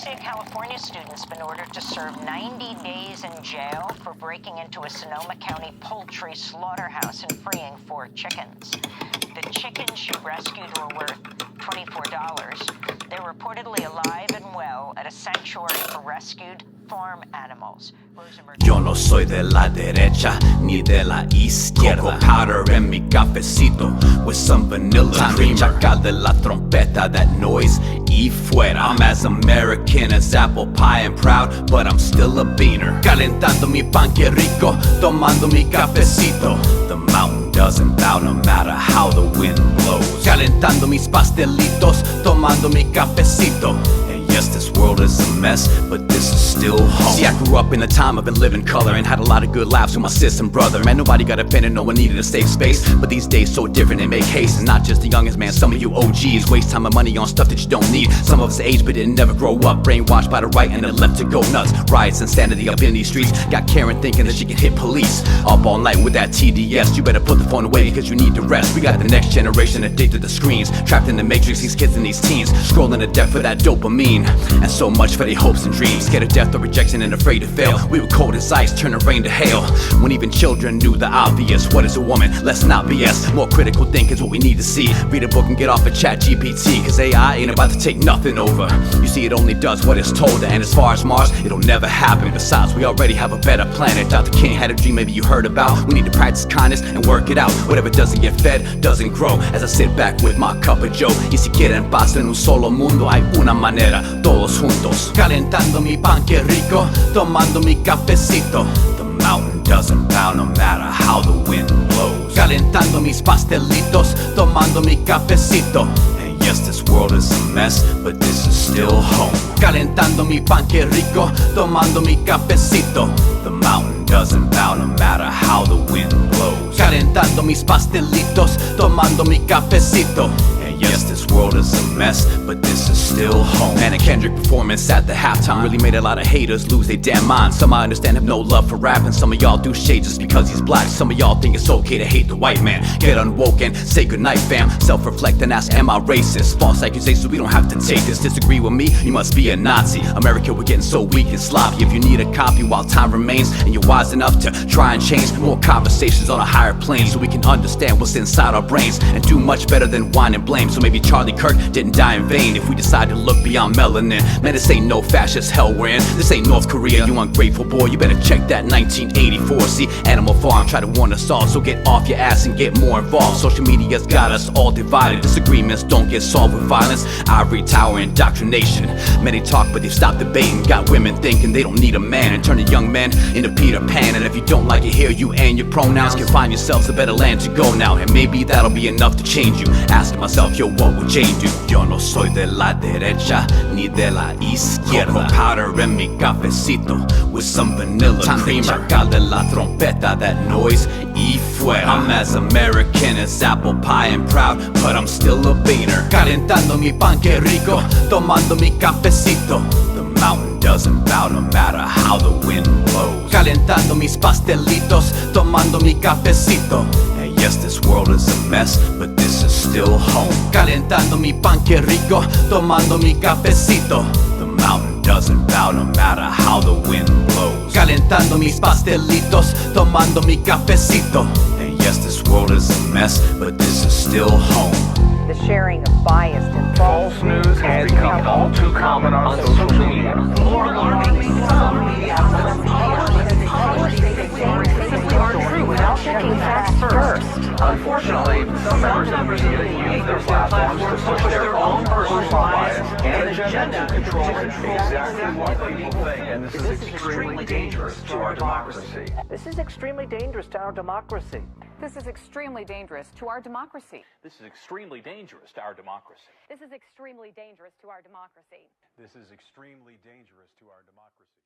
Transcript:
University of California student's been ordered to serve 90 days in jail for breaking into a Sonoma County poultry slaughterhouse and freeing 4 chickens. The chickens she rescued were worth $24. They're reportedly alive and well at a sanctuary for rescued farm animals. Yo no soy de la derecha ni de la izquierda. Cocoa powder en mi cafecito with some vanilla cream. Chacal de la trompeta, that noise y fuera. I'm as American as apple pie and proud, but I'm still a beaner. Calentando mi pan que rico, tomando mi cafecito. The mountain doesn't bow no matter how the wind blows. Calentando mis pastelitos, tomando mi cafecito. Yes, this world is a mess, but this is still home. See, I grew up in a time of been living color and had a lot of good laughs with my sis and brother. Man, nobody got offended, no one needed a safe space. But these days so different, they make haste. And not just the youngest, man, some of you OGs waste time and money on stuff that you don't need. Some of us age but didn't never grow up, brainwashed by the right and the left to go nuts. Riots, insanity up in these streets. Got Karen thinking that she can hit police. Up all night with that TDS, you better put the phone away because you need to rest. We got the next generation addicted to screens, trapped in the matrix, these kids and these teens, scrolling to death for that dopamine. And so much for their hopes and dreams, scared of death or rejection and afraid to fail. We were cold as ice, turning rain to hail. When even children knew the obvious. What is a woman? Let's not BS. More critical think is what we need to see. Read a book and get off of ChatGPT, cause AI ain't about to take nothing over. You see, it only does what it's told. And as far as Mars, it'll never happen. Besides, we already have a better planet. Dr. King had a dream maybe you heard about. We need to practice kindness and work it out. Whatever doesn't get fed, doesn't grow. As I sit back with my cup of joe. Y si quieren paz en un solo mundo, hay una manera, todos juntos. Calentando mi pan que rico, tomando mi cafecito. The mountain doesn't bow no matter how the wind blows. Calentando mis pastelitos, tomando mi cafecito. And yes, this world is a mess, but this is still home. Calentando mi pan que rico, tomando mi cafecito. The mountain doesn't bow no matter how the wind blows. Calentando mis pastelitos, tomando mi cafecito. Yes, this world is a mess, but this is still home. And a Kendrick performance at the halftime really made a lot of haters lose their damn minds. Some I understand have no love for rap, and some of y'all do shade just because he's black. Some of y'all think it's okay to hate the white man. Get unwoke and say goodnight, fam. Self-reflect and ask, am I racist? False accusations, we don't have to take this. Disagree with me, you must be a Nazi. America, we're getting so weak and sloppy. If you need a copy while time remains, and you're wise enough to try and change, more conversations on a higher plane, so we can understand what's inside our brains and do much better than whine and blame. So maybe Charlie Kirk didn't die in vain if we decide to look beyond melanin. Man, this ain't no fascist hell we're in. This ain't North Korea, you ungrateful boy. You better check that 1984. See, Animal Farm try to warn us all, so get off your ass and get more involved. Social media's got us all divided. Disagreements don't get solved with violence. Ivory tower indoctrination. Many talk but they've stopped debating. Got women thinking they don't need a man and turning young men into Peter Pan. And if you don't like it here, you and your pronouns can find yourselves a better land to go now. And maybe that'll be enough to change you. Asking myself, yo, what would Jane do? Yo no soy de la derecha ni de la izquierda. Cocoa powder en mi cafecito with some vanilla cream. Chacal de la trompeta, that noise y fuera. I'm as American as apple pie and proud, but I'm still a beaner. Calentando mi pan que rico, tomando mi cafecito. The mountain doesn't bow no matter how the wind blows. Calentando mis pastelitos, tomando mi cafecito. And yes, this world is a mess, but this is still home. Calentando mi pan que rico, tomando mi cafecito. The mountain doesn't bow no matter how the wind blows. Calentando mis pastelitos, tomando mi cafecito. And yes, this world is a mess, but this is still home. The sharing of biased and false News has become all too common on social media. More alarming, some media aren't true without checking facts first. Unfortunately, some members of the use their platforms to push their own personal bias and agenda to control exactly what people think. And this is extremely dangerous to our democracy. This is extremely dangerous to our democracy. This is extremely dangerous to our democracy. This is extremely dangerous to our democracy. This is extremely dangerous to our democracy. This is extremely dangerous to our democracy.